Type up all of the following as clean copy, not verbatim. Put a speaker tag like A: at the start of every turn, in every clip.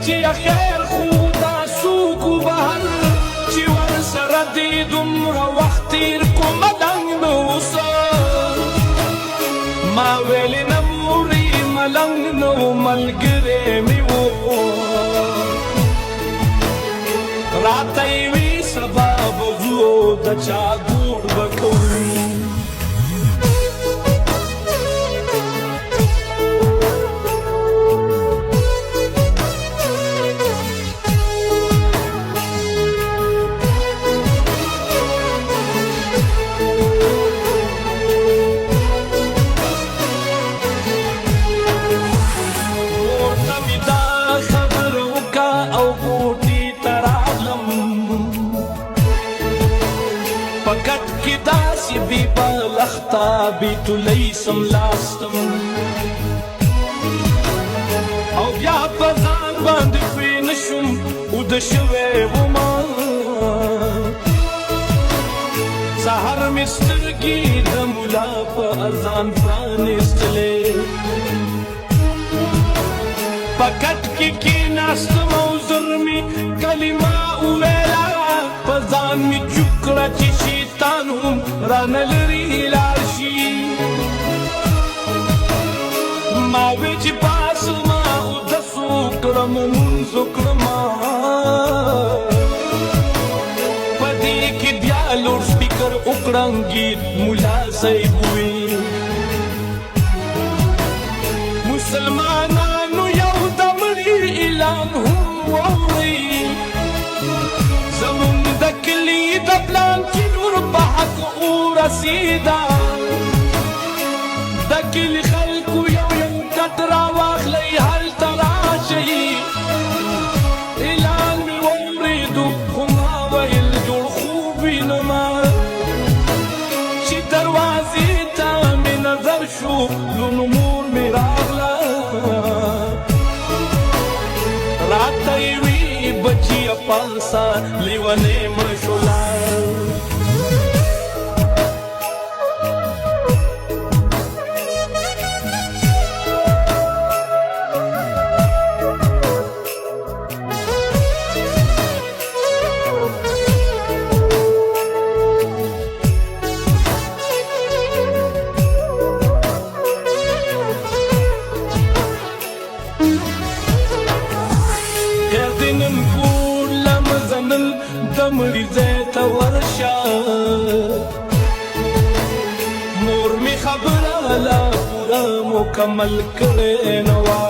A: چې خیر خو دا څوک وبهر چې ورسره دې دومره وخت تېر کو ملنګ مې اوسه ما ویلې نه مورې ملنګ نه و ملګری مې و راته یې وي سبا به ځو د چا ګوړ به کوو پکت کی داسی بی بالختا بیتولی سملاستم او بیا پزان باندې فی نشم او د شوی وما سهر می سترګې د ملا په اذان پرانیستلې پکت کی کیناستم او زرمی کلمه وویله پزان می چکړه چې شیطان هم رانه لري لاړ شي ما وی چې پاسما اودس وکړم لمونځ وکړما په دې کې بیا لوډ سپیکر وکړم ګیت ملا صاحب وی مسلمانانو یو د مړي اعلان هم واورئ زمونږ د کلي د پلان کې نور په حق ورسېده د کلي خلکو یو یو کټ راواخلئ هلته راشئ اعلان مې واورېدو خو ما ویل جوړ خوب وینما چې دروازې ته مې نظر شو لونو مور مې راغله راته یې وي بچیه پاسه لیونۍ مړه شوله نن کور لمزنل د مړي ځای ته ورشه مور مې خبره لا پوره مکمل کړې نه وه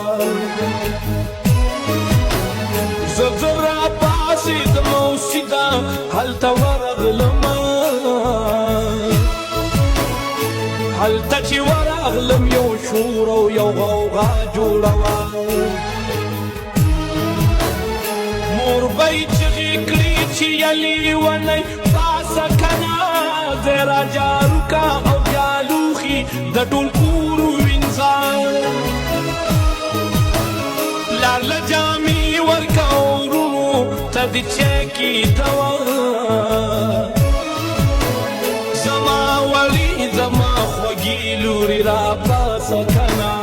A: زه راپاڅېدم او سیده هلته ورغلم هلته چې ورغلم یو شور او یو غوغا جوړه وه مور به یې چغې کړې چې یا لیونی پاسه که نه ځای را جارو کا او بیا لوښي د ټول کور ووینځه پلار له جامې ورکه او وروڼو ته د چکې دوا زما وړې زما خوږې لورې را پاسه که نه